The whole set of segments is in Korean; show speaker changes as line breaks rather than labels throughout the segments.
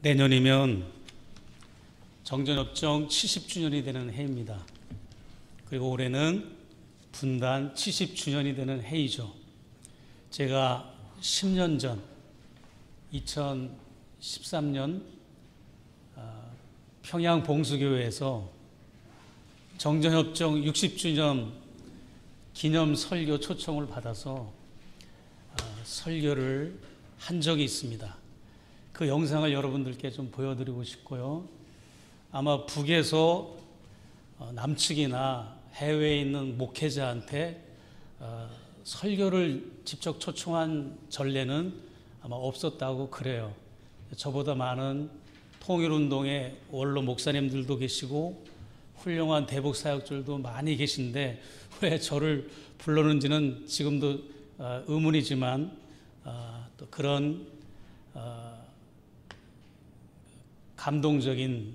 내년이면 정전협정 70주년이 되는 해입니다. 그리고 올해는 분단 70주년이 되는 해이죠. 제가 10년 전 2013년 평양 봉수교회에서 정전협정 60주년 기념 설교 초청을 받아서 설교를 한 적이 있습니다. 그 영상을 여러분들께 좀 보여드리고 싶고요. 아마 북에서 남측이나 해외에 있는 목회자한테 설교를 직접 초청한 전례는 아마 없었다고 그래요. 저보다 많은 통일운동의 원로 목사님들도 계시고 훌륭한 대북 사역들도 많이 계신데 왜 저를 불렀는지는 지금도 의문이지만 또 그런 감동적인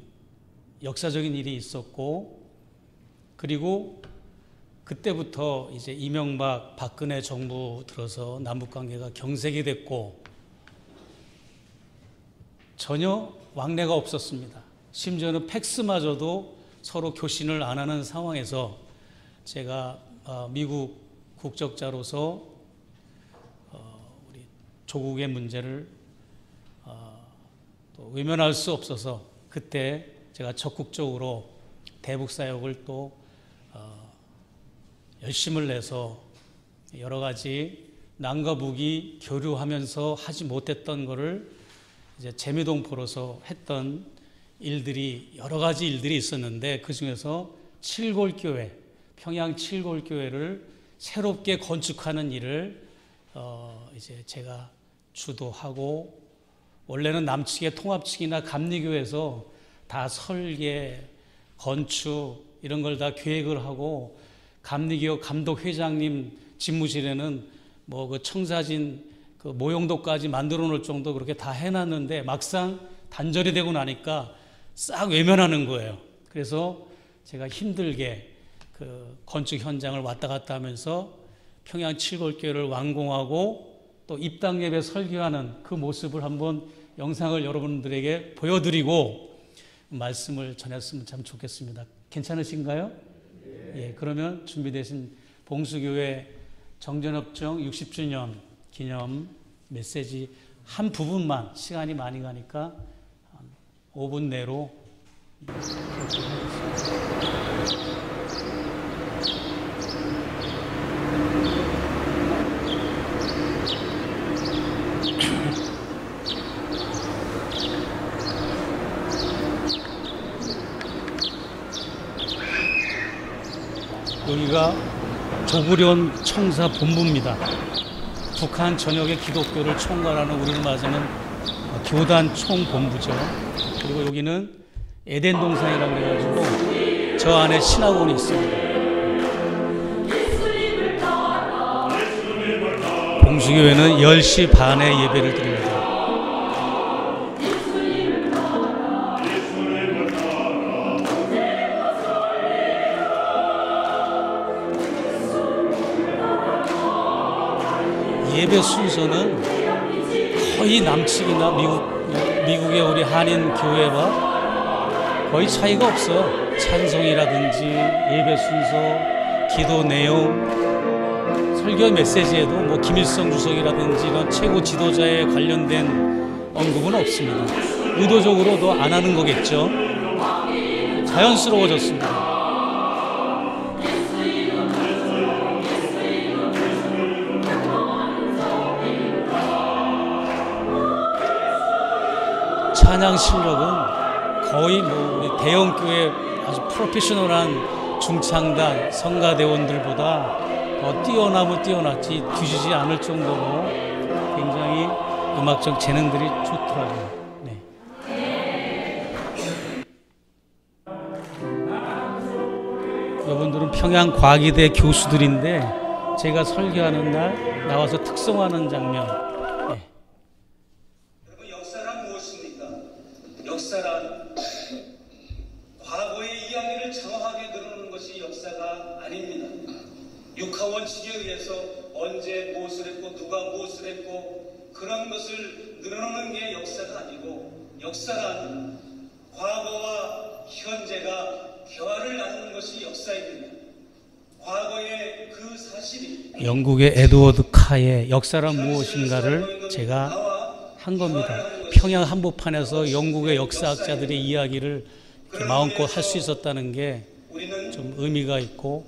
역사적인 일이 있었고, 그리고 그때부터 이제 이명박 박근혜 정부 들어서 남북관계가 경색이 됐고 전혀 왕래가 없었습니다. 심지어는 팩스마저도 서로 교신을 안 하는 상황에서 제가 미국 국적자로서 우리 조국의 문제를 또 외면할 수 없어서 그때 제가 적극적으로 대북 사역을 또 열심을 내서 여러 가지 남과 북이 교류하면서 하지 못했던 것을 이제 재미동포로서 했던 일들이 여러 가지 일들이 있었는데, 그 중에서 칠골교회, 평양 칠골교회를 새롭게 건축하는 일을 이제 제가 주도하고, 원래는 남측의 통합측이나 감리교에서 다 설계, 건축 이런 걸 다 계획을 하고, 감리교 감독회장님 집무실에는 뭐 그 청사진 그 모형도까지 만들어 놓을 정도 그렇게 다 해놨는데 막상 단절이 되고 나니까 싹 외면하는 거예요. 그래서 제가 힘들게 그 건축 현장을 왔다 갔다 하면서 평양 칠골교회를 완공하고 또 입당 예배 설교하는 그 모습을 한번 영상을 여러분들에게 보여드리고 말씀을 전했으면 참 좋겠습니다. 괜찮으신가요? 예, 그러면 준비되신 봉수교회 정전협정 60주년 기념 메시지 한 부분만, 시간이 많이 가니까 한 5분 내로 여기가 조구련 청사 본부입니다. 북한 전역의 기독교를 총괄하는, 우리를 말하자면 교단 총본부죠. 그리고 여기는 에덴 동산이라고 해가지고 저 안에 신학원이 있습니다. 봉수교회는 10시 반에 예배를 드립니다. 예배 순서는 거의 남측이나 미국의 우리 한인 교회와 거의 차이가 없어요. 찬송이라든지 예배 순서, 기도 내용, 설교 메시지에도 뭐 김일성 주석이라든지 이런 최고 지도자에 관련된 언급은 없습니다. 의도적으로도 안 하는 거겠죠. 자연스러워졌습니다. 찬양 실력은 거의 뭐 우리 대형교회 아주 프로페셔널한 중창단 성가대원들보다 더 뛰어나면 뛰어났지 뒤지지 않을 정도로 굉장히 음악적 재능들이 좋더라고요. 네. 여러분들은 평양과기대 교수들인데 제가 설교하는 날 나와서 특송하는 장면,
역사란 과거의 이야기를 정확하게 늘어놓는 것이 역사가 아닙니다. 육하원칙에 의해서 언제 무엇을 했고 누가 무엇을 했고 그런 것을 늘어놓는 게 역사가 아니고, 역사란 과거와 현재가 대화를 나누는 것이 역사입니다. 과거의 그 사실이
영국의 에드워드 카의 역사란 무엇인가를 제가 한 겁니다. 평양 한복판에서 영국의 역사학자들의 이야기를 이렇게 마음껏 할 수 있었다는 게 좀 의미가 있고,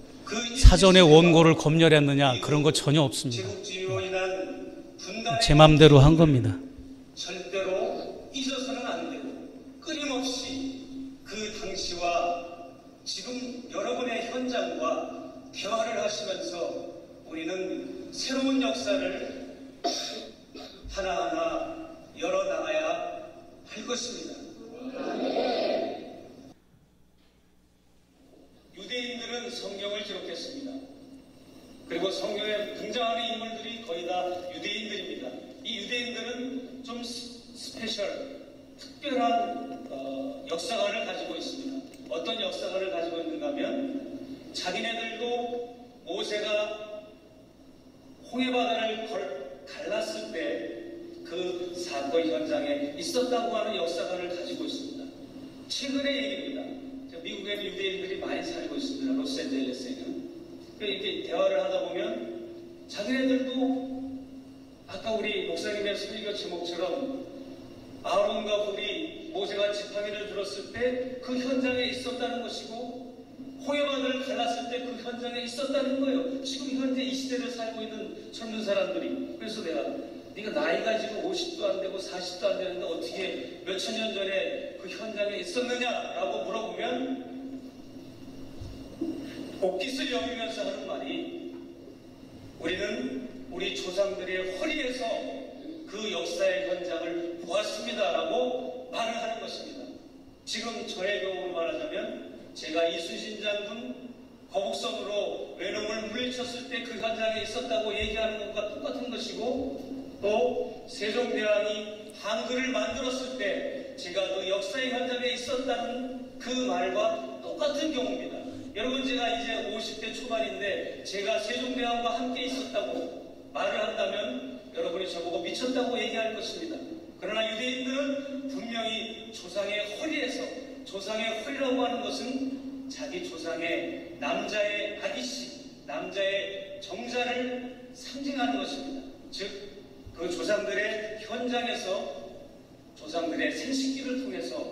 사전에 원고를 검열했느냐 그런 거 전혀 없습니다. 제 마음대로 한 겁니다.
절대로 잊어서는 안 되고 끊임없이 그 당시와 지금 여러분의 현장과 대화를 하시면서 우리는 새로운 역사를 하나하나 열어나가야 할 것입니다. 유대인들은 성경을 기록했습니다. 그리고 성경에 등장하는 인물들이 거의 다 유대인들입니다. 이 유대인들은 좀 스페셜, 특별한 역사관을 가지고 있습니다. 어떤 역사관을 가지고 있는가 하면 자기네들도 모세가 홍해바다를 갈랐을 때 그 사건 현장에 있었다고 하는 역사관을 가지고 있습니다. 최근의 얘기입니다. 미국에는 유대인들이 많이 살고 있습니다. 로스앤젤레스에는. 이렇게 대화를 하다 보면 자기네들도 아까 우리 목사님의 설교 제목처럼 아론과 훌이 모세가 지팡이를 들었을 때 그 현장에 있었다는 것이고, 홍해바다를 갈랐을 때 그 현장에 있었다는 거예요. 지금 현재 이 시대를 살고 있는 젊은 사람들이. 그래서 네가 나이가 지금 50도 안 되고 40도 안 되는데 어떻게 몇천 년 전에 그 현장에 있었느냐라고 물어보면 옷깃을 여미면서 하는 말이, 우리는 우리 조상들의 허리에서 그 역사의 현장을 보았습니다라고 말을 하는 것입니다. 지금 저의 경우로 말하자면 제가 이순신 장군 거북선으로 외놈을 물리쳤을 때 그 현장에 있었다고 얘기하는 것과 똑같은 것이고, 또 세종대왕이 한글을 만들었을 때 제가 그 역사의 현장에 있었다는 그 말과 똑같은 경우입니다. 여러분, 제가 이제 50대 초반인데 제가 세종대왕과 함께 있었다고 말을 한다면 여러분이 저보고 미쳤다고 얘기할 것입니다. 그러나 유대인들은 분명히 조상의 허리에서, 조상의 허리라고 하는 것은 자기 조상의 남자의 아기씨, 남자의 정자를 상징하는 것입니다. 즉 그 조상들의 현장에서 조상들의 생식기를 통해서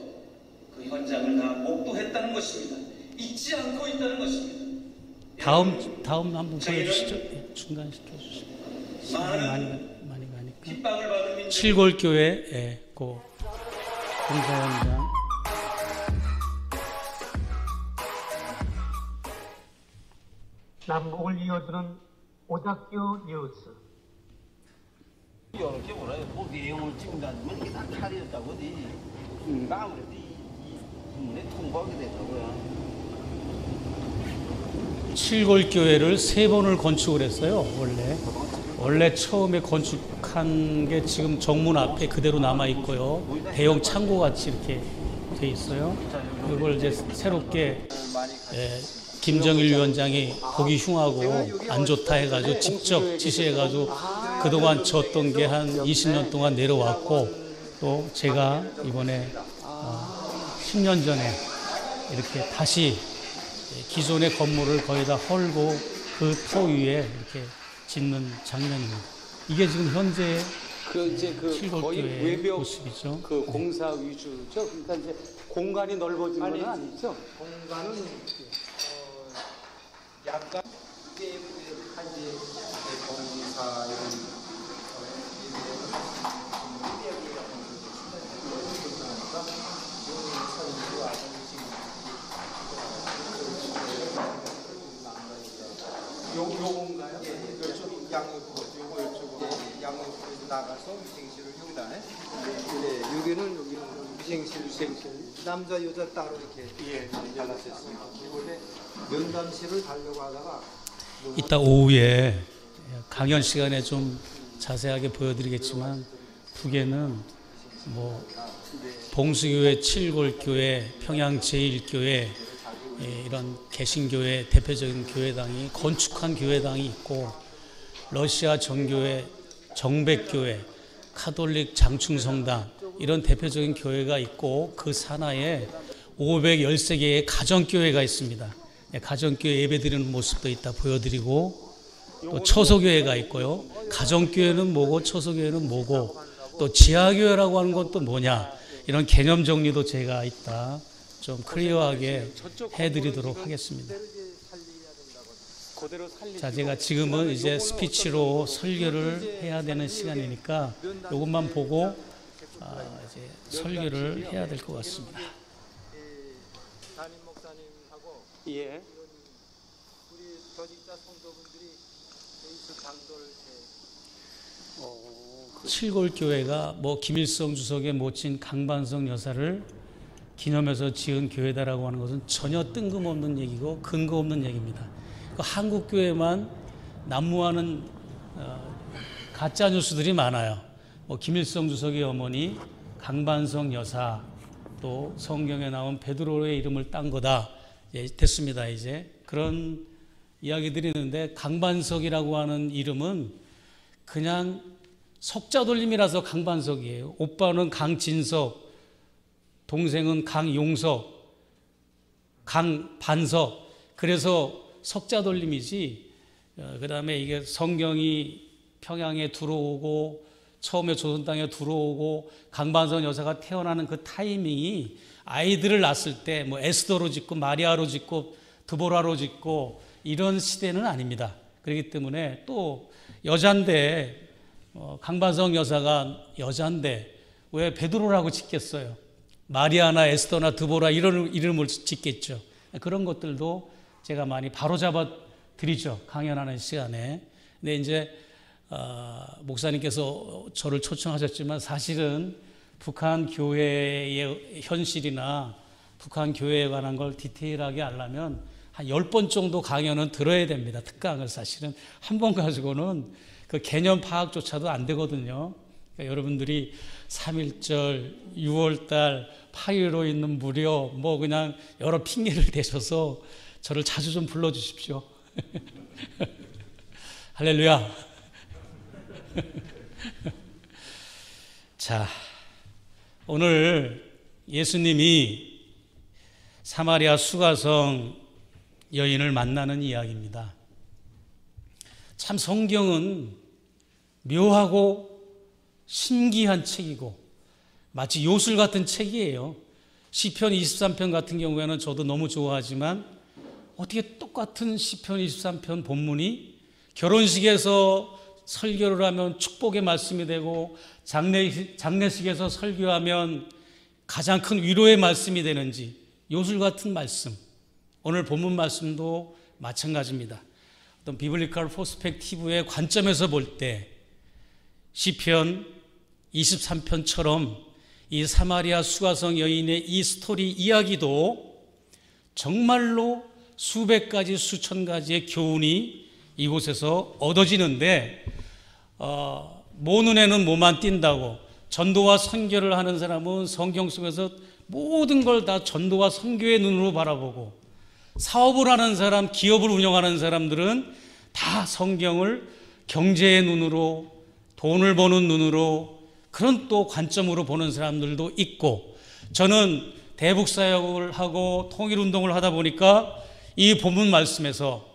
그 현장을 다 목도했다는 것입니다. 잊지 않고 있다는 것입니다.
다음 한번 보여주시죠. 중간에 시켜주시죠. 많이 가니까.
핍박을 받은 민족.
칠골교회 그 공사 현장.
남북을 이어주는 오작교 뉴스.
이렇게 뭐라요? 그 내용을 찍는다면 이게 다 칼이었다고 어디 아무래도 이 문에 통보하게 되더라고요.
칠골교회를 3번을 건축을 했어요. 원래 처음에 건축한 게 지금 정문 앞에 그대로 남아 있고요. 대형 창고 같이 이렇게 돼 있어요. 이걸 이제 새롭게 김정일 위원장이 보기 흉하고 안 좋다 해가지고 직접 지시해가지고 그동안 졌던 게 한 20년 동안 내려왔고, 또 제가 이번에 10년 전에 이렇게 다시 기존의 건물을 거의 다 헐고 그 터 위에 이렇게 짓는 장면입니다. 이게 지금 현재
거의
칠골교회
외벽
모습이죠.
그 공사 위주죠. 그러니까 이제 공간이 넓어진 건 아니죠.
공간은 약간 이게 한지 공사 이런 요건가요?
이쪽 양옆으로 이쪽으로 양옆으로 나가서 위생실을 여기다 네, 여기는 위생실 남자 여자 따로 이렇게 달라졌습니다. 원래 면담실을 가려고 하다가
이따 오후에 강연 시간에 좀 자세하게 보여드리겠지만, 북에는 뭐 봉수교회, 칠골교회, 평양 제1교회, 이런 개신교회 대표적인 교회당이 건축한 교회당이 있고, 러시아 정교회, 정백교회, 카톨릭 장충성당, 이런 대표적인 교회가 있고 그 산하에 513개의 가정교회가 있습니다. 가정교회 예배드리는 모습도 있다 보여드리고, 또 처소교회가 있고요. 가정교회는 뭐고 처소교회는 뭐고, 또 지하교회라고 하는 건 또 뭐냐, 이런 개념 정리도 제가 있다 좀 클리어하게 해드리도록 하겠습니다. 자, 제가 지금은 이제 스피치로 설교를 해야 되는 시간이니까 이것만 보고 이제 설교를 해야 될 것 같습니다.
담임 목사님하고
예.
우리 교직자 성도분들이 베이스 강도를
칠골교회가 뭐 김일성 주석의 모친 강반석 여사를 기념해서 지은 교회다라고 하는 것은 전혀 뜬금없는 얘기고 근거 없는 얘기입니다. 그 한국 교회만 난무하는 가짜 뉴스들이 많아요. 뭐 김일성 주석의 어머니 강반석 여사, 또 성경에 나온 베드로의 이름을 딴 거다. 예, 됐습니다. 이제 그런 이야기들이 있는데, 강반석이라고 하는 이름은 그냥 석자 돌림이라서 강반석이에요. 오빠는 강진석, 동생은 강용석, 강반석. 그래서 석자 돌림이지. 그 다음에 이게 성경이 평양에 들어오고 처음에 조선 땅에 들어오고 강반석 여사가 태어나는 그 타이밍이 아이들을 낳았을 때 뭐 에스더로 짓고 마리아로 짓고 드보라로 짓고 이런 시대는 아닙니다. 그렇기 때문에 또 여잔데 강반석 여사가 여잔데 왜 베드로라고 짓겠어요? 마리아나 에스더나 드보라 이런 이름을 짓겠죠. 그런 것들도 제가 많이 바로잡아 드리죠, 강연하는 시간에. 근데 이제 목사님께서 저를 초청하셨지만 사실은 북한 교회의 현실이나 북한 교회에 관한 걸 디테일하게 알려면 한 10번 정도 강연은 들어야 됩니다. 특강을. 사실은 한 번 가지고는 그 개념 파악조차도 안 되거든요. 그러니까 여러분들이 3.1절, 6월달, 8.15 있는 무료 뭐 그냥 여러 핑계를 대셔서 저를 자주 좀 불러주십시오. 할렐루야. 자, 오늘 예수님이 사마리아 수가성 여인을 만나는 이야기입니다. 참 성경은 묘하고 신기한 책이고 마치 요술 같은 책이에요. 시편 23편 같은 경우에는 저도 너무 좋아하지만 어떻게 똑같은 시편 23편 본문이 결혼식에서 설교를 하면 축복의 말씀이 되고 장례식에서 설교하면 가장 큰 위로의 말씀이 되는지, 요술 같은 말씀. 오늘 본문 말씀도 마찬가지입니다. 어떤 비블리컬 퍼스펙티브의 관점에서 볼 때 시편 23편처럼 이 사마리아 수가성 여인의 이 스토리 이야기도 정말로 수백 가지 수천 가지의 교훈이 이곳에서 얻어지는데, 모 눈에는 뭐만 띈다고 전도와 선교를 하는 사람은 성경 속에서 모든 걸 다 전도와 선교의 눈으로 바라보고, 사업을 하는 사람, 기업을 운영하는 사람들은 다 성경을 경제의 눈으로, 돈을 버는 눈으로, 그런 또 관점으로 보는 사람들도 있고, 저는 대북사역을 하고 통일운동을 하다 보니까 이 본문 말씀에서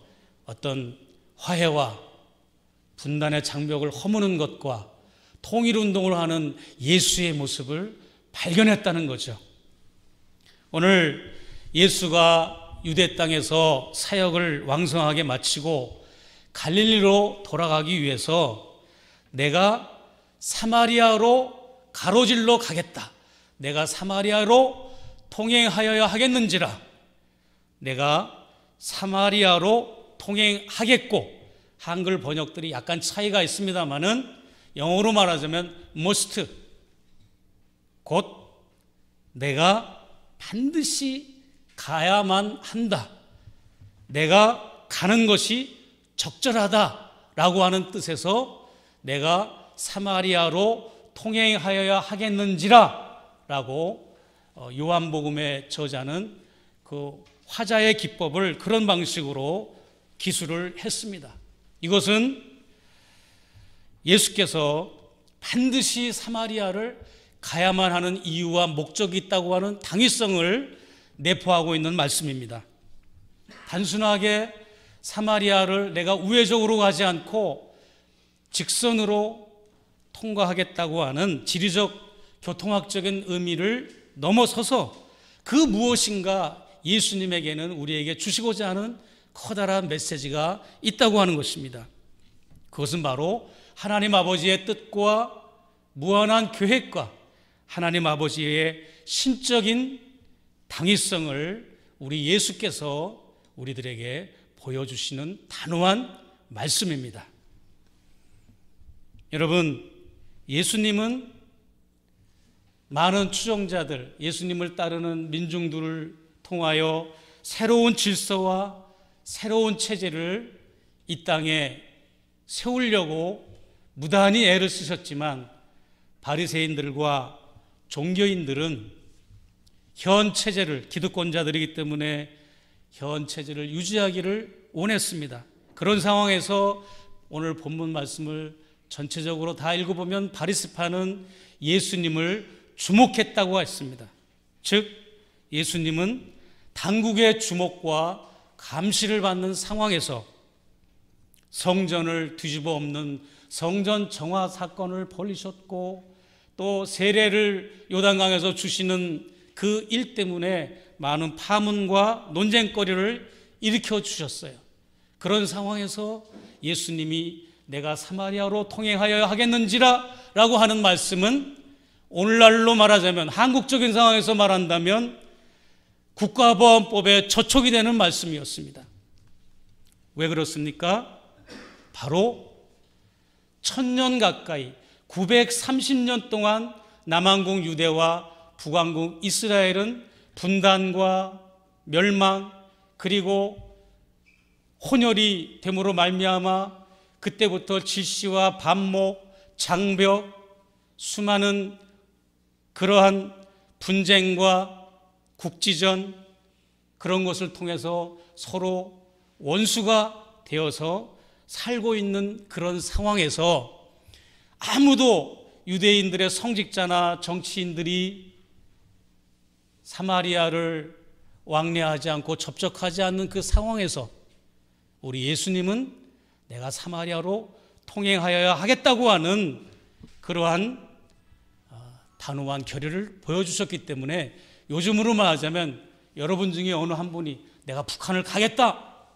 어떤 화해와 분단의 장벽을 허무는 것과 통일운동을 하는 예수의 모습을 발견했다는 거죠. 오늘 예수가 유대 땅에서 사역을 왕성하게 마치고 갈릴리로 돌아가기 위해서 내가 사마리아로 가로질러 가겠다, 내가 사마리아로 통행하여야 하겠는지라, 내가 사마리아로 통행하겠고, 한글 번역들이 약간 차이가 있습니다만은 영어로 말하자면 must, 곧 내가 반드시 가야만 한다, 내가 가는 것이 적절하다라고 하는 뜻에서 내가 사마리아로 통행하여야 하겠는지라 라고 요한복음의 저자는 그 화자의 기법을 그런 방식으로 기술을 했습니다. 이것은 예수께서 반드시 사마리아를 가야만 하는 이유와 목적이 있다고 하는 당위성을 내포하고 있는 말씀입니다. 단순하게 사마리아를 내가 우회적으로 가지 않고 직선으로 통과하겠다고 하는 지리적 교통학적인 의미를 넘어서서 그 무엇인가 예수님에게는 우리에게 주시고자 하는 커다란 메시지가 있다고 하는 것입니다. 그것은 바로 하나님 아버지의 뜻과 무한한 계획과 하나님 아버지의 신적인 당위성을 우리 예수께서 우리들에게 보여주시는 단호한 말씀입니다. 여러분, 예수님은 많은 추종자들, 예수님을 따르는 민중들을 통하여 새로운 질서와 새로운 체제를 이 땅에 세우려고 무단히 애를 쓰셨지만 바리새인들과 종교인들은 현 체제를, 기득권자들이기 때문에 현 체제를 유지하기를 원했습니다. 그런 상황에서 오늘 본문 말씀을 전체적으로 다 읽어보면 바리새파는 예수님을 주목했다고 했습니다. 즉 예수님은 당국의 주목과 감시를 받는 상황에서 성전을 뒤집어 엎는 성전 정화 사건을 벌이셨고, 또 세례를 요단강에서 주시는 그 일 때문에 많은 파문과 논쟁거리를 일으켜 주셨어요. 그런 상황에서 예수님이 내가 사마리아로 통행하여야 하겠는지라 라고 하는 말씀은 오늘날로 말하자면, 한국적인 상황에서 말한다면 국가보안법에 저촉이 되는 말씀이었습니다. 왜 그렇습니까? 바로 1000년 가까이 930년 동안 남한국 유대와 북한국 이스라엘은 분단과 멸망 그리고 혼혈이 됨으로 말미암아 그때부터 질시와 반목, 장벽, 수많은 그러한 분쟁과 국지전, 그런 것을 통해서 서로 원수가 되어서 살고 있는 그런 상황에서 아무도 유대인들의 성직자나 정치인들이 사마리아를 왕래하지 않고 접촉하지 않는 그 상황에서 우리 예수님은 내가 사마리아로 통행하여야 하겠다고 하는 그러한 단호한 결의를 보여주셨기 때문에, 요즘으로 말하자면 여러분 중에 어느 한 분이 내가 북한을 가겠다,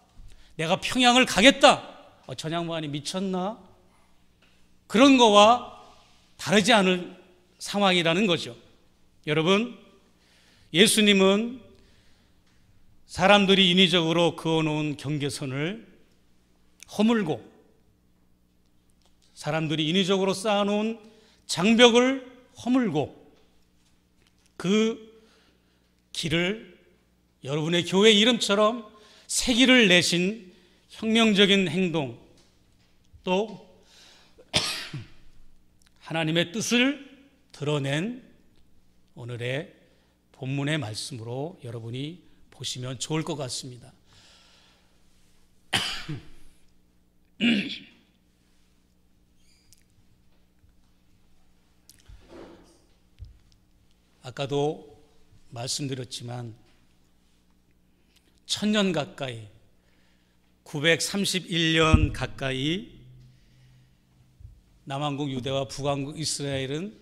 내가 평양을 가겠다, 저 양반이 미쳤나? 그런 거와 다르지 않은 상황이라는 거죠. 여러분, 예수님은 사람들이 인위적으로 그어놓은 경계선을 허물고 사람들이 인위적으로 쌓아놓은 장벽을 허물고 그 길을 여러분의 교회 이름처럼 새 길을 내신 혁명적인 행동, 또 하나님의 뜻을 드러낸 오늘의 본문의 말씀으로 여러분이 보시면 좋을 것 같습니다. 아까도 말씀드렸지만 1000년 가까이, 931년 가까이 남한국 유대와 북한국 이스라엘은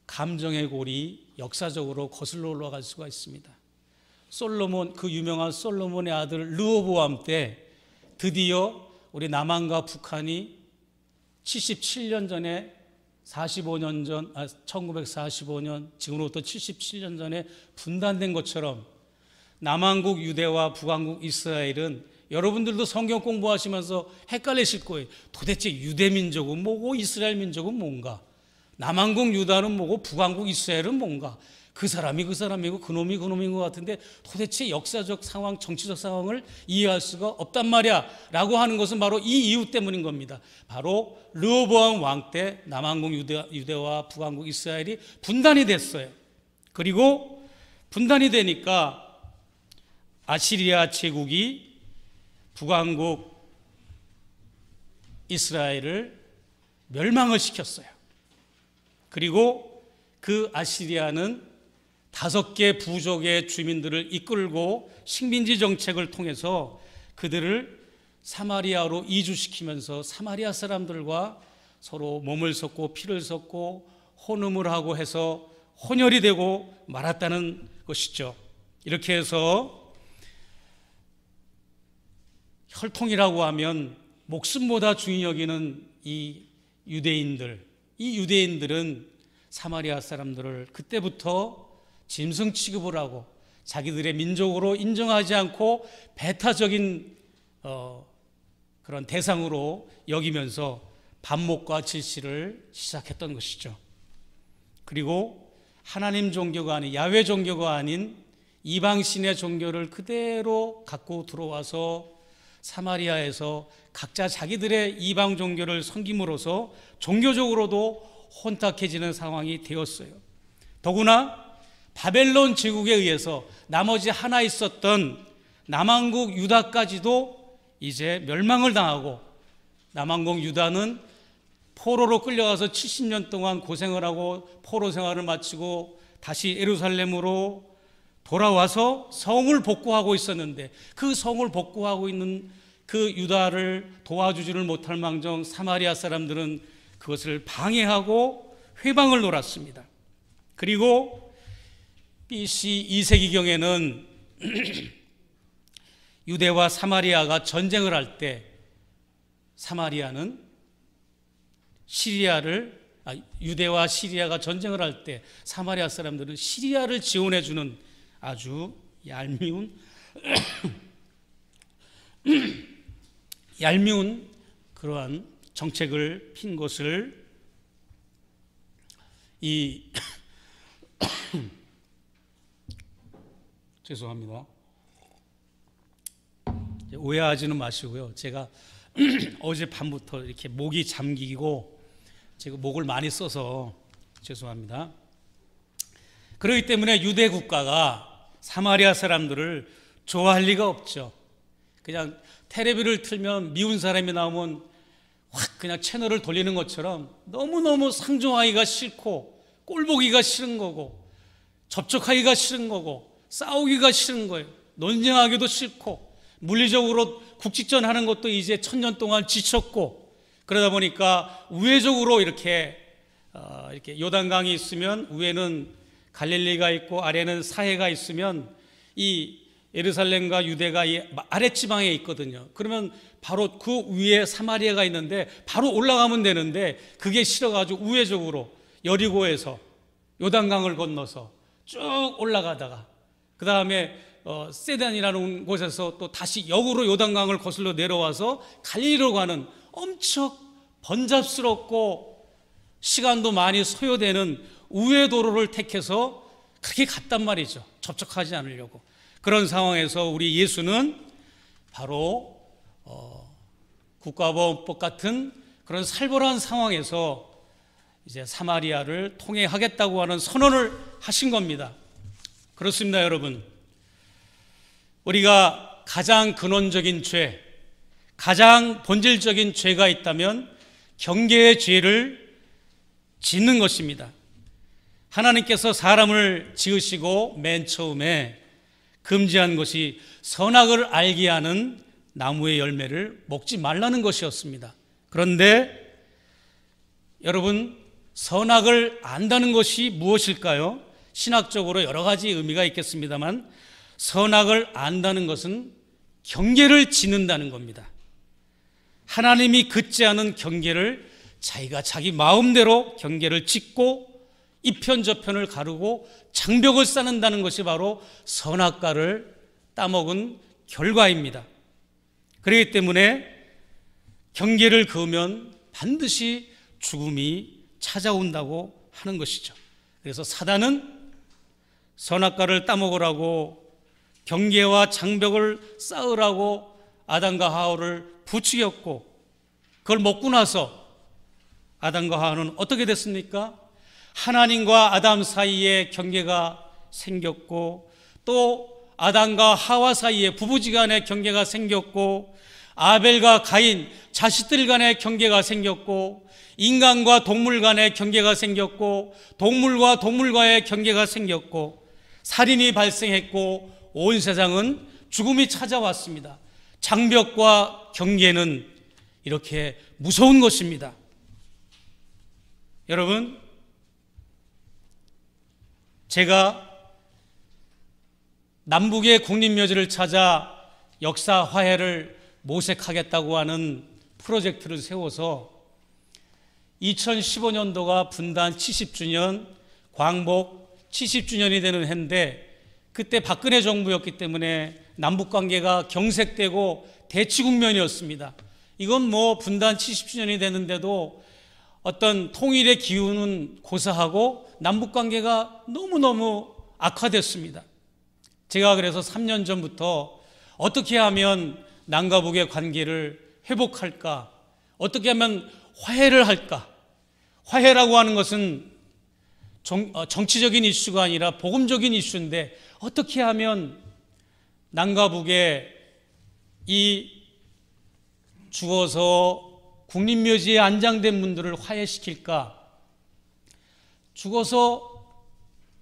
감정의 골이 역사적으로 거슬러 올라갈 수가 있습니다. 솔로몬, 그 유명한 솔로몬의 아들 르호보암 때 드디어 우리 남한과 북한이 77년 전에 1945년 지금으로부터 77년 전에 분단된 것처럼 남한국 유대와 북한국 이스라엘은, 여러분들도 성경 공부하시면서 헷갈리실 거예요. 도대체 유대 민족은 뭐고 이스라엘 민족은 뭔가, 남한국 유다는 뭐고 북한국 이스라엘은 뭔가, 그 사람이 그 사람이고 그 놈이 그 놈인 것 같은데 도대체 역사적 상황, 정치적 상황을 이해할 수가 없단 말이야 라고 하는 것은 바로 이 이유 때문인 겁니다. 바로 르호보암 왕 때 남한국 유대와 북한국 이스라엘이 분단이 됐어요. 그리고 분단이 되니까 아시리아 제국이 북한국 이스라엘을 멸망을 시켰어요. 그리고 그 아시리아는 5개 부족의 주민들을 이끌고 식민지 정책을 통해서 그들을 사마리아로 이주시키면서 사마리아 사람들과 서로 몸을 섞고 피를 섞고 혼음을 하고 해서 혼혈이 되고 말았다는 것이죠. 이렇게 해서 혈통이라고 하면 목숨보다 중히 여기는 이 유대인들은 사마리아 사람들을 그때부터 짐승 취급을 하고 자기들의 민족으로 인정하지 않고 배타적인 그런 대상으로 여기면서 반목과 질시를 시작했던 것이죠. 그리고 하나님 종교가 아닌 야훼 종교가 아닌 이방신의 종교를 그대로 갖고 들어와서 사마리아에서 각자 자기들의 이방 종교를 섬김으로써 종교적으로도 혼탁해지는 상황이 되었어요. 더구나 바벨론 제국에 의해서 나머지 하나 있었던 남왕국 유다까지도 이제 멸망을 당하고, 남왕국 유다는 포로로 끌려가서 70년 동안 고생을 하고 포로 생활을 마치고 다시 예루살렘으로 돌아와서 성을 복구하고 있었는데, 그 성을 복구하고 있는 그 유다를 도와주지를 못할 망정 사마리아 사람들은 그것을 방해하고 회방을 놀았습니다. 그리고 BC 2세기경에는 유대와 사마리아가 전쟁을 할 때 유대와 시리아가 전쟁을 할 때 사마리아 사람들은 시리아를 지원해주는 아주 얄미운 그러한 정책을 핀 것을 죄송합니다. 오해하지는 마시고요. 제가 어젯밤부터 이렇게 목이 잠기고 제가 목을 많이 써서 죄송합니다. 그렇기 때문에 유대 국가가 사마리아 사람들을 좋아할 리가 없죠. 그냥 텔레비를 틀면 미운 사람이 나오면 확 그냥 채널을 돌리는 것처럼 너무너무 상종하기가 싫고 꼴보기가 싫은 거고 접촉하기가 싫은 거고 싸우기가 싫은 거예요. 논쟁하기도 싫고 물리적으로 국직전 하는 것도 이제 1000년 동안 지쳤고, 그러다 보니까 우회적으로 이렇게 요단강이 있으면 위에는 갈릴리가 있고 아래는 사해가 있으면 이 예루살렘과 유대가 이 아랫지방에 있거든요. 그러면 바로 그 위에 사마리아가 있는데 바로 올라가면 되는데, 그게 싫어가지고 우회적으로 여리고에서 요단강을 건너서 쭉 올라가다가 그 다음에 세단이라는 곳에서 또 다시 역으로 요단강을 거슬러 내려와서 갈릴리로 가는 엄청 번잡스럽고 시간도 많이 소요되는 우회 도로를 택해서 그렇게 갔단 말이죠. 접촉하지 않으려고. 그런 상황에서 우리 예수는 바로 국가보안법 같은 그런 살벌한 상황에서 이제 사마리아를 통행하겠다고 하는 선언을 하신 겁니다. 그렇습니다, 여러분. 우리가 가장 근원적인 죄, 가장 본질적인 죄가 있다면 경계의 죄를 짓는 것입니다. 하나님께서 사람을 지으시고 맨 처음에 금지한 것이 선악을 알게 하는 나무의 열매를 먹지 말라는 것이었습니다. 그런데 여러분, 선악을 안다는 것이 무엇일까요? 신학적으로 여러 가지 의미가 있겠습니다만 선악을 안다는 것은 경계를 짓는다는 겁니다. 하나님이 긋지 않은 경계를 자기가 자기 마음대로 경계를 짓고 이편저편을 가르고 장벽을 쌓는다는 것이 바로 선악과를 따먹은 결과입니다. 그렇기 때문에 경계를 그으면 반드시 죽음이 찾아온다고 하는 것이죠. 그래서 사단은 선악과를 따먹으라고 경계와 장벽을 쌓으라고 아담과 하와를 부추겼고, 그걸 먹고 나서 아담과 하와는 어떻게 됐습니까? 하나님과 아담 사이에 경계가 생겼고, 또 아담과 하와 사이에 부부지간의 경계가 생겼고, 아벨과 가인, 자식들 간의 경계가 생겼고, 인간과 동물 간의 경계가 생겼고, 동물과 동물과의 경계가 생겼고, 살인이 발생했고, 온 세상은 죽음이 찾아왔습니다. 장벽과 경계는 이렇게 무서운 것입니다. 여러분, 제가 남북의 국립묘지를 찾아 역사 화해를 모색하겠다고 하는 프로젝트를 세워서 2015년도가 분단 70주년, 광복 70주년이 되는 해인데, 그때 박근혜 정부였기 때문에 남북관계가 경색되고 대치국면이었습니다. 이건 뭐 분단 70주년이 되는데도 어떤 통일의 기운은 고사하고 남북관계가 너무너무 악화됐습니다. 제가 그래서 3년 전부터 어떻게 하면 남과 북의 관계를 회복할까? 어떻게 하면 화해를 할까? 화해라고 하는 것은 정치적인 이슈가 아니라 복음적인 이슈인데, 어떻게 하면 남과 북의 이 죽어서 국립묘지에 안장된 분들을 화해시킬까? 죽어서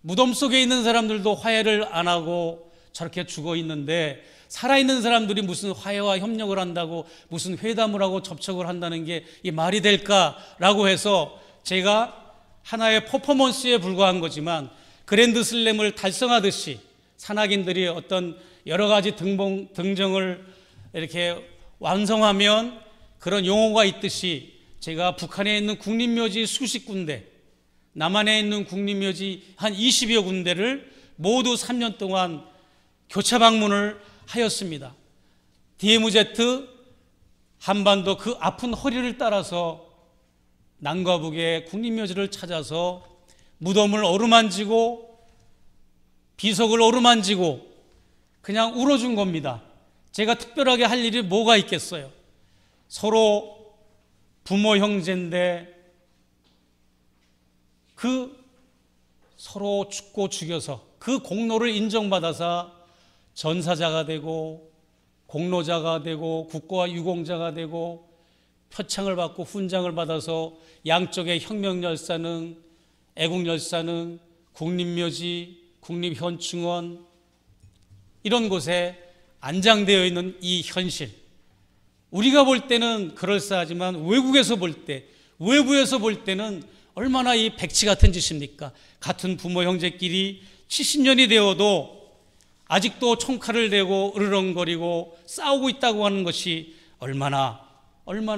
무덤 속에 있는 사람들도 화해를 안 하고 저렇게 죽어 있는데, 살아있는 사람들이 무슨 화해와 협력을 한다고, 무슨 회담을 하고 접촉을 한다는 게 이 말이 될까라고 해서 제가 하나의 퍼포먼스에 불과한 거지만, 그랜드 슬램을 달성하듯이 산악인들이 어떤 여러 가지 등정을 이렇게 완성하면 그런 용어가 있듯이, 제가 북한에 있는 국립묘지 수십 군데, 남한에 있는 국립묘지 한 20여 군데를 모두 3년 동안 교차 방문을 하였습니다. DMZ 한반도 그 아픈 허리를 따라서 남과 북의 국립묘지를 찾아서 무덤을 어루만지고 비석을 어루만지고 그냥 울어준 겁니다. 제가 특별하게 할 일이 뭐가 있겠어요? 서로 부모 형제인데 그 서로 죽고 죽여서 그 공로를 인정받아서 전사자가 되고 공로자가 되고 국가 유공자가 되고 표창을 받고 훈장을 받아서 양쪽의 혁명열사능, 애국열사능, 국립묘지, 국립현충원 이런 곳에 안장되어 있는 이 현실, 우리가 볼 때는 그럴싸하지만 외국에서 볼 때, 외부에서 볼 때는 얼마나 이 백치 같은 짓입니까? 같은 부모 형제끼리 70년이 되어도 아직도 총칼을 대고 으르렁거리고 싸우고 있다고 하는 것이 얼마나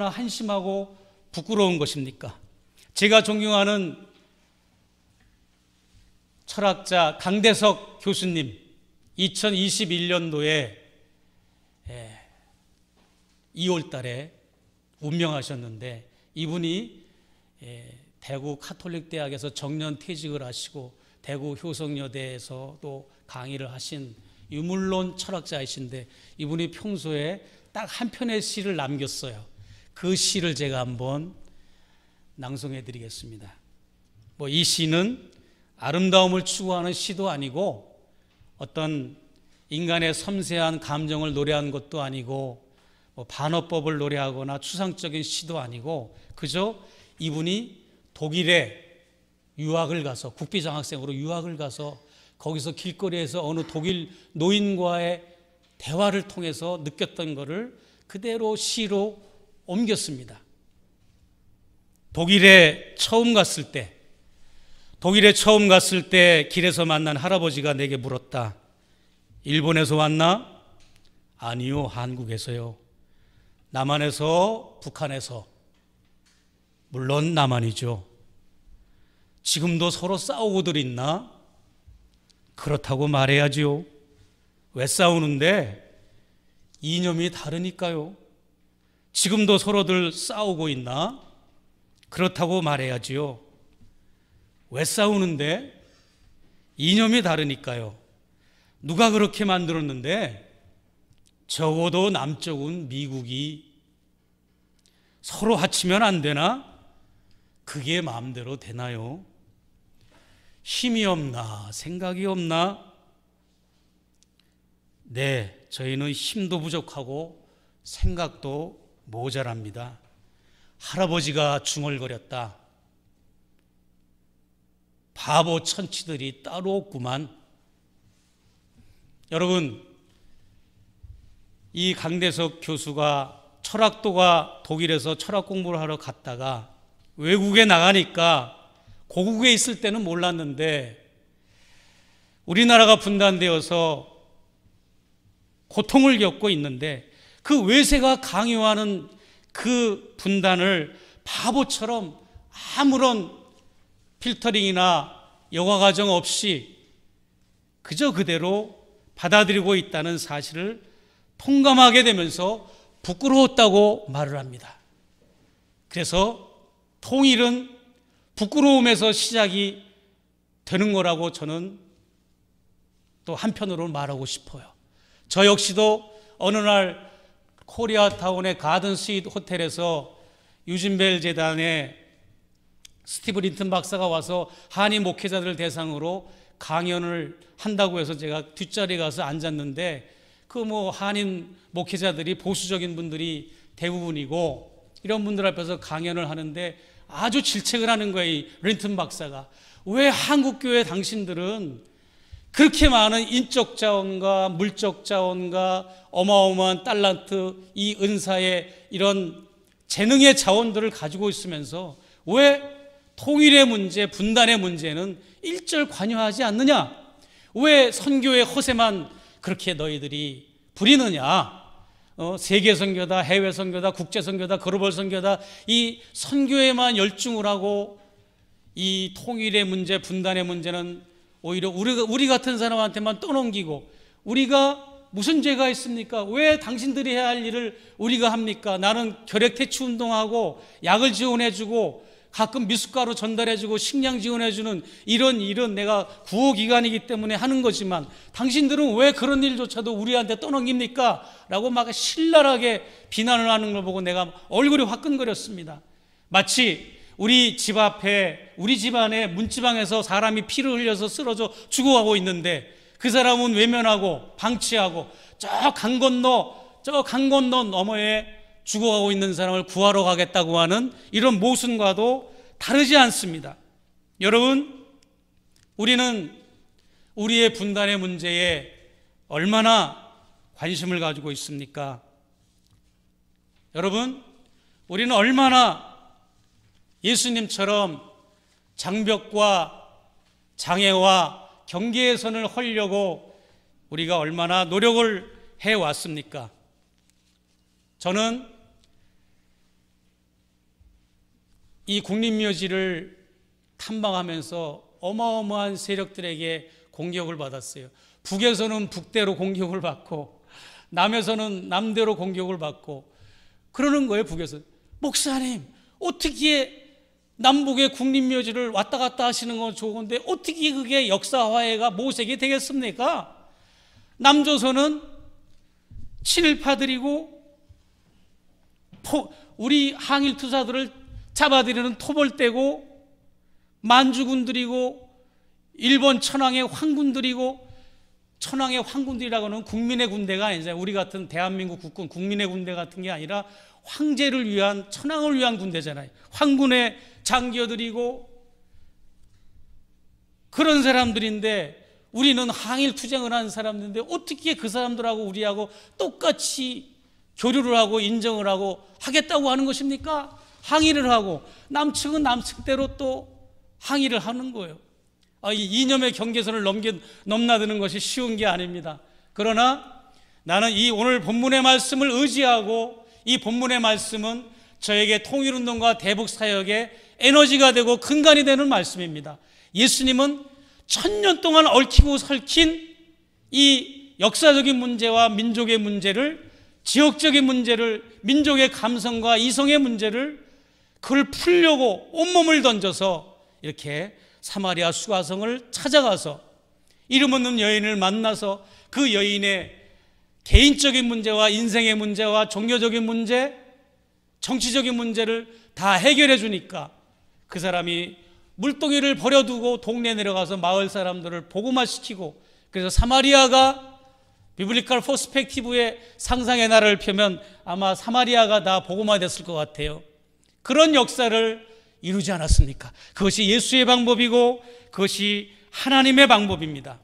한심하고 부끄러운 것입니까? 제가 존경하는 철학자 강대석 교수님, 2021년도에 2월 달에 운명하셨는데, 이분이 대구 카톨릭 대학에서 정년 퇴직을 하시고 대구 효성여대에서 또 강의를 하신 유물론 철학자이신데, 이분이 평소에 딱 한 편의 시를 남겼어요. 그 시를 제가 한번 낭송해 드리겠습니다. 이 시는 아름다움을 추구하는 시도 아니고 어떤 인간의 섬세한 감정을 노래한 것도 아니고 반어법을 노래하거나 추상적인 시도 아니고, 그저 이분이 독일에 유학을 가서 국비장학생으로 유학을 가서 거기서 길거리에서 어느 독일 노인과의 대화를 통해서 느꼈던 것을 그대로 시로 옮겼습니다. 독일에 처음 갔을 때 길에서 만난 할아버지가 내게 물었다. 일본에서 왔나? 아니요, 한국에서요. 남한에서? 북한에서? 물론 남한이죠. 지금도 서로 싸우고들 있나? 그렇다고 말해야지요. 왜 싸우는데? 이념이 다르니까요. 지금도 서로들 싸우고 있나? 그렇다고 말해야지요. 왜 싸우는데? 이념이 다르니까요. 누가 그렇게 만들었는데? 적어도 남쪽은 미국이. 서로 합치면 안 되나? 그게 마음대로 되나요? 힘이 없나? 생각이 없나? 네, 저희는 힘도 부족하고 생각도 모자랍니다. 할아버지가 중얼거렸다. 바보 천치들이 따로 없구만. 여러분, 이 강대석 교수가 철학도가 독일에서 철학 공부를 하러 갔다가 외국에 나가니까 고국에 있을 때는 몰랐는데 우리나라가 분단되어서 고통을 겪고 있는데 그 외세가 강요하는 그 분단을 바보처럼 아무런 필터링이나 여과 과정 없이 그저 그대로 받아들이고 있다는 사실을 통감하게 되면서 부끄러웠다고 말을 합니다. 그래서 통일은 부끄러움에서 시작이 되는 거라고 저는 또 한편으로 말하고 싶어요. 저 역시도 어느 날 코리아타운의 가든 스윗 호텔에서 유진벨 재단의 스티브 린튼 박사가 와서 한인 목회자들 대상으로 강연을 한다고 해서 제가 뒷자리에 가서 앉았는데 그 한인 목회자들이 보수적인 분들이 대부분이고 이런 분들 앞에서 강연을 하는데 아주 질책을 하는 거예요. 이 린튼 박사가. 왜 한국교회 당신들은 그렇게 많은 인적 자원과 물적 자원과 어마어마한 달란트, 이 은사의 이런 재능의 자원들을 가지고 있으면서 왜 통일의 문제, 분단의 문제는 일절 관여하지 않느냐? 왜 선교의 허세만 그렇게 너희들이 부리느냐? 세계 선교다, 해외 선교다, 국제 선교다, 글로벌 선교다, 이 선교에만 열중을 하고 이 통일의 문제, 분단의 문제는 오히려 우리 같은 사람한테만 떠넘기고 우리가 무슨 죄가 있습니까? 왜 당신들이 해야 할 일을 우리가 합니까? 나는 결핵퇴치 운동하고 약을 지원해주고 가끔 미숫가루 전달해주고 식량 지원해주는 이런 일은 내가 구호기관이기 때문에 하는 거지만 당신들은 왜 그런 일조차도 우리한테 떠넘깁니까? 라고 막 신랄하게 비난을 하는 걸 보고 내가 얼굴이 화끈거렸습니다. 마치 우리 집 앞에 우리 집안에 문지방에서 사람이 피를 흘려서 쓰러져 죽어가고 있는데 그 사람은 외면하고 방치하고 저 강 건너 너머에 죽어가고 있는 사람을 구하러 가겠다고 하는 이런 모순과도 다르지 않습니다. 여러분, 우리는 우리의 분단의 문제에 얼마나 관심을 가지고 있습니까? 여러분, 우리는 얼마나 예수님처럼 장벽과 장애와 경계의 선을 헐려고 우리가 얼마나 노력을 해왔습니까? 저는 이 국립묘지를 탐방하면서 어마어마한 세력들에게 공격을 받았어요. 북에서는 북대로 공격을 받고 남에서는 남대로 공격을 받고 그러는 거예요. 북에서 목사님 어떻게 남북의 국립묘지를 왔다 갔다 하시는 건 좋은데 어떻게 그게 역사화해가 모색이 되겠습니까? 남조선은 친일파들이고 우리 항일 투사들을 잡아들이는 토벌대고 만주군들이고 일본 천황의 황군들이고 천황의 황군들이라고는 국민의 군대가 아니잖아요. 우리 같은 대한민국 국군 국민의 군대 같은 게 아니라 황제를 위한 천황을 위한 군대잖아요. 황군의 장교들이고 그런 사람들인데 우리는 항일 투쟁을 하는 사람들인데 어떻게 그 사람들하고 우리하고 똑같이 교류를 하고 인정을 하고 하겠다고 하는 것입니까? 항의를 하고 남측은 남측대로 또 항의를 하는 거예요. 이 이념의 경계선을 넘나드는 것이 쉬운 게 아닙니다. 그러나 나는 이 오늘 본문의 말씀을 의지하고 이 본문의 말씀은 저에게 통일운동과 대북사역의 에너지가 되고 근간이 되는 말씀입니다. 예수님은 1000년 동안 얽히고 설킨 이 역사적인 문제와 민족의 문제를, 지역적인 문제를, 민족의 감성과 이성의 문제를 그걸 풀려고 온몸을 던져서 이렇게 사마리아 수가성을 찾아가서 이름 없는 여인을 만나서 그 여인의 개인적인 문제와 인생의 문제와 종교적인 문제, 정치적인 문제를 다 해결해 주니까 그 사람이 물동이를 버려두고 동네에 내려가서 마을 사람들을 복음화시키고 그래서 사마리아가 비블리컬 퍼스펙티브의 상상의 나라를 펴면 아마 사마리아가 다 복음화됐을 것 같아요. 그런 역사를 이루지 않았습니까? 그것이 예수의 방법이고 그것이 하나님의 방법입니다.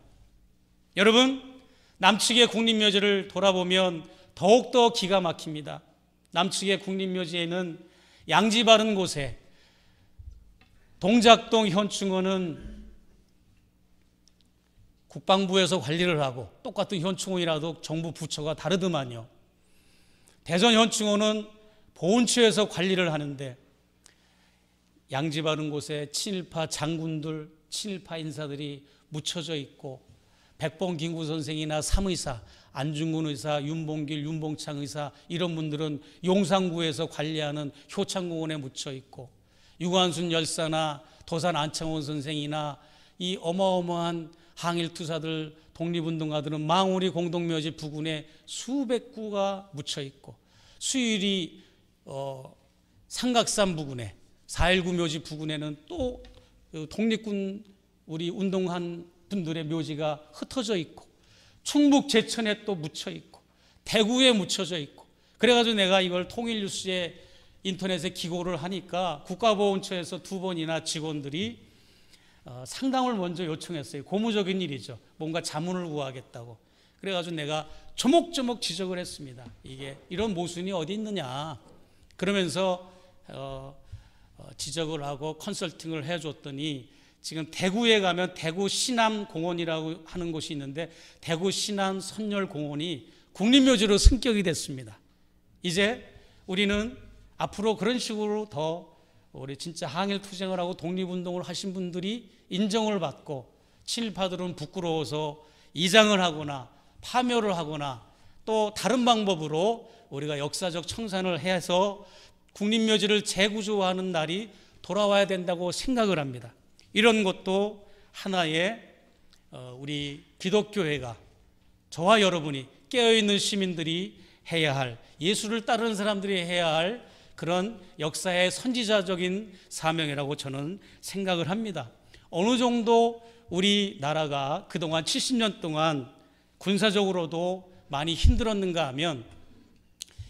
여러분, 남측의 국립묘지를 돌아보면 더욱더 기가 막힙니다. 남측의 국립묘지에는 양지 바른 곳에 동작동 현충원은 국방부에서 관리를 하고 똑같은 현충원이라도 정부 부처가 다르더만요. 대전 현충원은 보훈처에서 관리를 하는데 양지 바른 곳에 친일파 장군들, 친일파 인사들이 묻혀져 있고 백봉 김구 선생이나 삼의사, 안중근 의사, 윤봉길, 윤봉창 의사 이런 분들은 용산구에서 관리하는 효창공원에 묻혀 있고 유관순 열사나 도산 안창원 선생이나 이 어마어마한 항일투사들, 독립운동가들은 망우리 공동묘지 부근에 수백 구가 묻혀 있고 수유리 삼각산 부근에 4.19 묘지 부근에는 또 독립군 우리 운동한 분들의 묘지가 흩어져 있고 충북 제천에 또 묻혀 있고 대구에 묻혀져 있고 그래가지고 내가 이걸 통일뉴스에 인터넷에 기고를 하니까 국가보훈처에서 2번이나 직원들이 상담을 먼저 요청했어요. 고무적인 일이죠. 뭔가 자문을 구하겠다고. 그래가지고 내가 조목조목 지적을 했습니다. 이게 이런 모순이 어디 있느냐. 그러면서 지적을 하고 컨설팅을 해줬더니 지금 대구에 가면 대구 신암공원이라고 하는 곳이 있는데 대구 신암 선열공원이 국립묘지로 승격이 됐습니다. 이제 우리는 앞으로 그런 식으로 더 우리 진짜 항일투쟁을 하고 독립운동을 하신 분들이 인정을 받고 친일파들은 부끄러워서 이장을 하거나 파묘를 하거나 또 다른 방법으로 우리가 역사적 청산을 해서 국립묘지를 재구조하는 날이 돌아와야 된다고 생각을 합니다. 이런 것도 하나의 우리 기독교회가 저와 여러분이 깨어있는 시민들이 해야 할 예수를 따르는 사람들이 해야 할 그런 역사의 선지자적인 사명이라고 저는 생각을 합니다. 어느 정도 우리나라가 그동안 70년 동안 군사적으로도 많이 힘들었는가 하면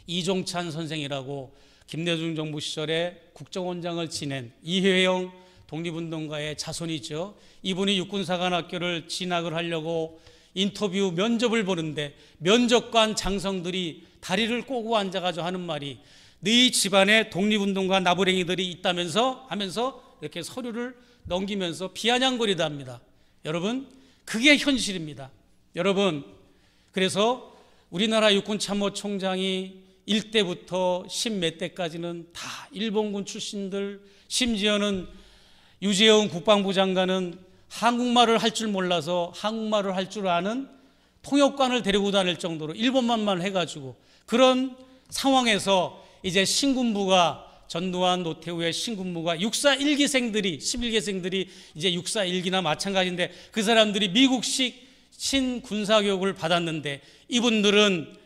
이종찬 선생이라고 김대중 정부 시절에 국정원장을 지낸 이회영 독립운동가의 자손이죠. 이분이 육군사관학교를 진학을 하려고 인터뷰 면접을 보는데 면접관 장성들이 다리를 꼬고 앉아가지고 하는 말이 네 집안에 독립운동가 나부랭이들이 있다면서 하면서 이렇게 서류를 넘기면서 비아냥거리다 합니다. 여러분, 그게 현실입니다. 여러분, 그래서 우리나라 육군참모총장이 1대부터 10몇 대까지는 다 일본군 출신들, 심지어는 유재영 국방부 장관은 한국말을 할 줄 몰라서 한국말을 할 줄 아는 통역관을 데리고 다닐 정도로 일본말만 해가지고 그런 상황에서 이제 신군부가 전두환 노태우의 신군부가 육사 1기생들이 11기생들이 이제 육사 1기나 마찬가지인데 그 사람들이 미국식 신군사교육을 받았는데 이분들은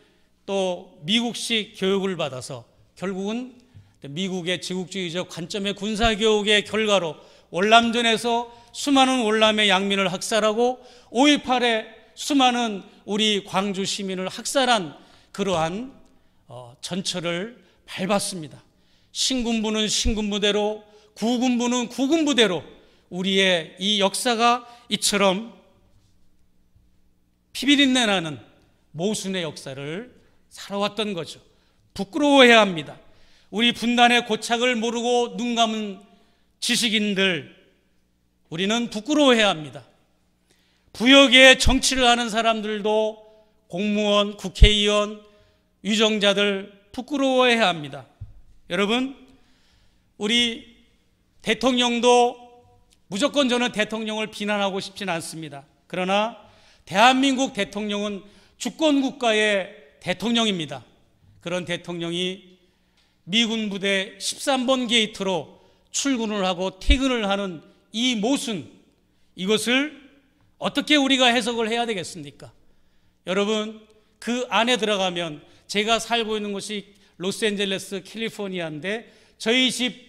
또 미국식 교육을 받아서 결국은 미국의 제국주의적 관점의 군사교육의 결과로 월남전에서 수많은 월남의 양민을 학살하고 5.18에 수많은 우리 광주 시민을 학살한 그러한 전철을 밟았습니다. 신군부는 신군부대로, 구군부는 구군부대로 우리의 이 역사가 이처럼 피비린내 나는 모순의 역사를 살아왔던 거죠. 부끄러워해야 합니다. 우리 분단의 고착을 모르고 눈 감은 지식인들, 우리는 부끄러워해야 합니다. 부역의 정치를 하는 사람들도 공무원, 국회의원, 위정자들 부끄러워해야 합니다. 여러분, 우리 대통령도 무조건 저는 대통령을 비난하고 싶지는 않습니다. 그러나 대한민국 대통령은 주권국가의 대통령입니다. 그런 대통령이 미군 부대 13번 게이트로 출근을 하고 퇴근을 하는 이 모순, 이것을 어떻게 우리가 해석을 해야 되겠습니까? 여러분, 그 안에 들어가면 제가 살고 있는 곳이 로스앤젤레스 캘리포니아인데 저희 집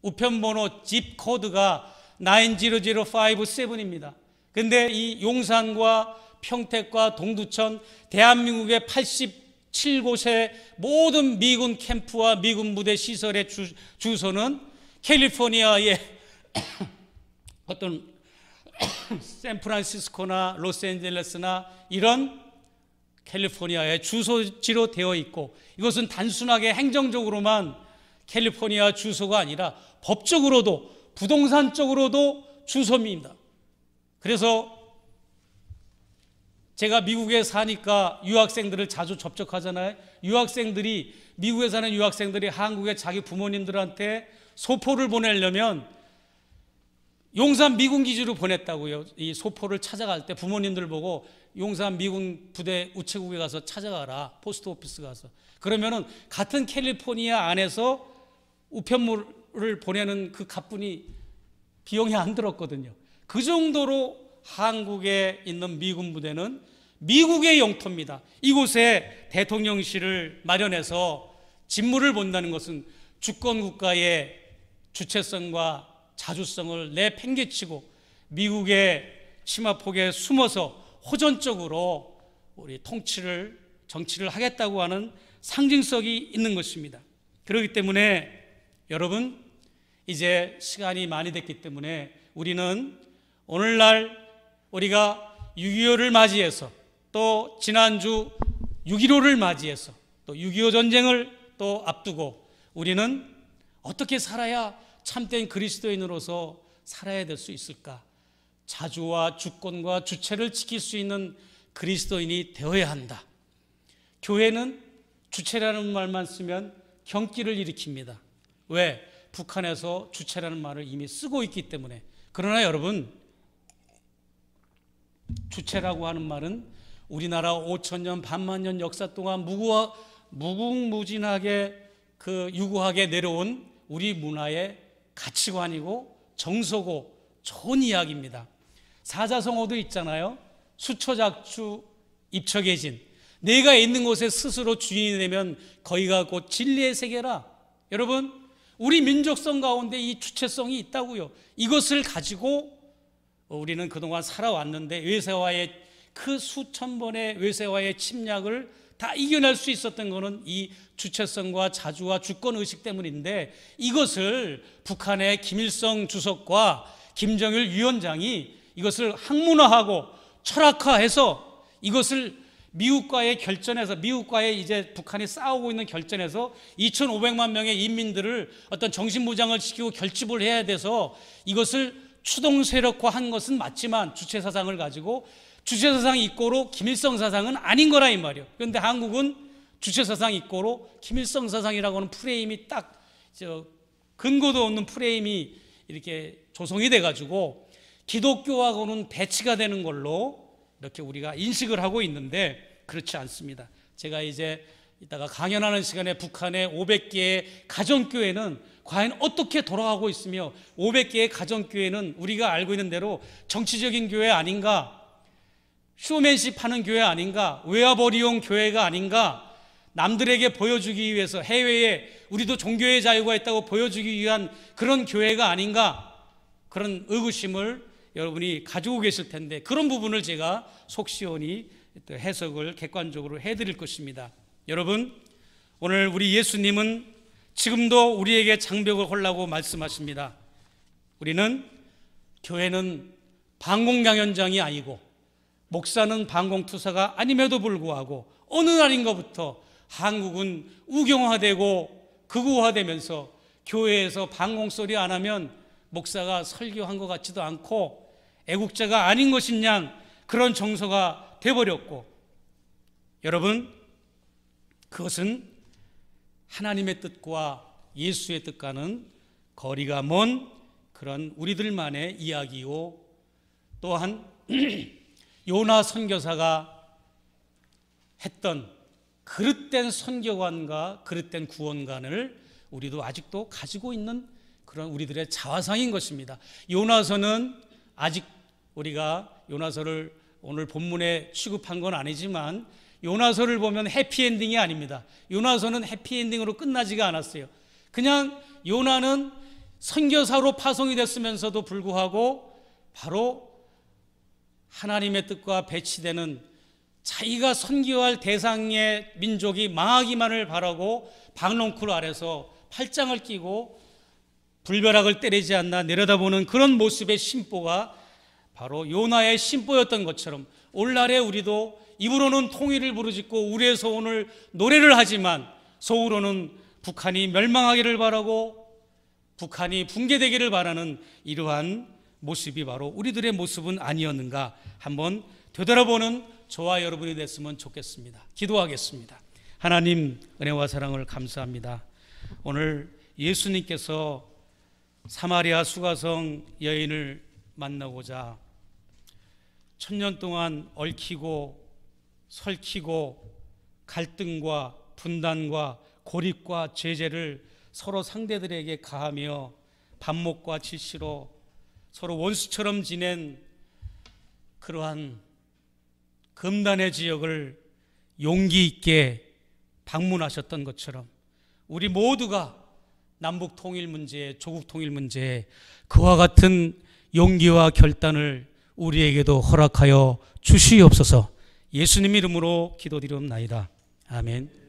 우편번호 집 코드가 90057입니다. 근데 이 용산과 평택과 동두천, 대한민국의 87곳의 모든 미군 캠프와 미군 부대 시설의 주소는 캘리포니아의 어떤 샌프란시스코나 로스앤젤레스나 이런 캘리포니아의 주소지로 되어 있고, 이것은 단순하게 행정적으로만 캘리포니아 주소가 아니라 법적으로도 부동산적으로도 주소입니다. 그래서 제가 미국에 사니까 유학생들을 자주 접촉하잖아요. 미국에 사는 유학생들이 한국에 자기 부모님들한테 소포를 보내려면 용산 미군 기지로 보냈다고요. 이 소포를 찾아갈 때 부모님들 보고 용산 미군 부대 우체국에 가서 찾아가라, 포스트 오피스 가서. 그러면은 같은 캘리포니아 안에서 우편물을 보내는 그 가뿐히 비용이 안 들었거든요. 그 정도로 한국에 있는 미군 부대는 미국의 영토입니다. 이곳에 대통령실을 마련해서 직무를 본다는 것은 주권 국가의 주체성과 자주성을 내팽개치고 미국의 치마폭에 숨어서 호전적으로 우리 정치를 하겠다고 하는 상징성이 있는 것입니다. 그렇기 때문에 여러분, 이제 시간이 많이 됐기 때문에 우리는 오늘날 우리가 6.25를 맞이해서, 또 지난주 6.15를 맞이해서, 또 6.25 전쟁을 또 앞두고 우리는 어떻게 살아야 참된 그리스도인으로서 살아야 될 수 있을까? 자주와 주권과 주체를 지킬 수 있는 그리스도인이 되어야 한다. 교회는 주체라는 말만 쓰면 경기를 일으킵니다. 왜? 북한에서 주체라는 말을 이미 쓰고 있기 때문에. 그러나 여러분, 주체라고 하는 말은 우리나라 5,000년, 반만년 역사 동안 무궁무진하게 유구하게 내려온 우리 문화의 가치관이고 정서고 좋은 이야기입니다. 사자성어도 있잖아요. 수초작주 입처계진. 내가 있는 곳에 스스로 주인이 되면 거기가 곧 진리의 세계라. 여러분, 우리 민족성 가운데 이 주체성이 있다고요. 이것을 가지고 우리는 그동안 살아왔는데 외세와의 그 수천 번의 외세와의 침략을 다 이겨낼 수 있었던 것은 이 주체성과 자주와 주권의식 때문인데, 이것을 북한의 김일성 주석과 김정일 위원장이 이것을 학문화하고 철학화해서 이것을 미국과의 결전에서, 미국과의 이제 북한이 싸우고 있는 결전에서 2,500만 명의 인민들을 어떤 정신무장을 시키고 결집을 해야 돼서 이것을 추동 세력화한 것은 맞지만 주체사상을 가지고 주체사상 이꼬로 김일성 사상은 아닌 거라 이 말이에요. 그런데 한국은 주체사상 이꼬로 김일성 사상이라고 하는 프레임이 딱 근거도 없는 프레임이 이렇게 조성이 돼가지고 기독교하고는 배치가 되는 걸로 이렇게 우리가 인식을 하고 있는데 그렇지 않습니다. 제가 이제 이따가 강연하는 시간에 북한의 500개의 가정교회는 과연 어떻게 돌아가고 있으며 500개의 가정교회는 우리가 알고 있는 대로 정치적인 교회 아닌가, 쇼맨십 하는 교회 아닌가, 외화벌이용 교회가 아닌가, 남들에게 보여주기 위해서 해외에 우리도 종교의 자유가 있다고 보여주기 위한 그런 교회가 아닌가, 그런 의구심을 여러분이 가지고 계실 텐데 그런 부분을 제가 속시원히 해석을 객관적으로 해드릴 것입니다. 여러분, 오늘 우리 예수님은 지금도 우리에게 장벽을 헐라고 말씀하십니다. 우리는, 교회는 방공강연장이 아니고 목사는 방공투사가 아님에도 불구하고 어느 날인가부터 한국은 우경화되고 극우화되면서 교회에서 방공소리 안 하면 목사가 설교한 것 같지도 않고 애국자가 아닌 것인 양 그런 정서가 되어버렸고, 여러분, 그것은 하나님의 뜻과 예수의 뜻과는 거리가 먼 그런 우리들만의 이야기요, 또한 요나 선교사가 했던 그릇된 선교관과 그릇된 구원관을 우리도 아직도 가지고 있는 그런 우리들의 자화상인 것입니다. 요나서는 아직 우리가 요나서를 오늘 본문에 취급한 건 아니지만 요나서를 보면 해피엔딩이 아닙니다. 요나서는 해피엔딩으로 끝나지가 않았어요. 그냥 요나는 선교사로 파송이 됐으면서도 불구하고 바로 하나님의 뜻과 배치되는 자기가 선교할 대상의 민족이 망하기만을 바라고 박농쿨 아래서 팔짱을 끼고 불벼락을 때리지 않나 내려다보는 그런 모습의 심보가 바로 요나의 심보였던 것처럼 오늘날에 우리도 입으로는 통일을 부르짖고 우리의 소원을 노래를 하지만 속으로는 북한이 멸망하기를 바라고 북한이 붕괴되기를 바라는 이러한 모습이 바로 우리들의 모습은 아니었는가 한번 되돌아보는 저와 여러분이 됐으면 좋겠습니다. 기도하겠습니다. 하나님 은혜와 사랑을 감사합니다. 오늘 예수님께서 사마리아 수가성 여인을 만나고자 1000년 동안 얽히고 설키고 갈등과 분단과 고립과 제재를 서로 상대들에게 가하며 반목과 질시로 서로 원수처럼 지낸 그러한 금단의 지역을 용기 있게 방문하셨던 것처럼 우리 모두가 남북 통일 문제, 조국 통일 문제에 그와 같은 용기와 결단을 우리에게도 허락하여 주시옵소서. 예수님 이름으로 기도드리옵나이다. 아멘.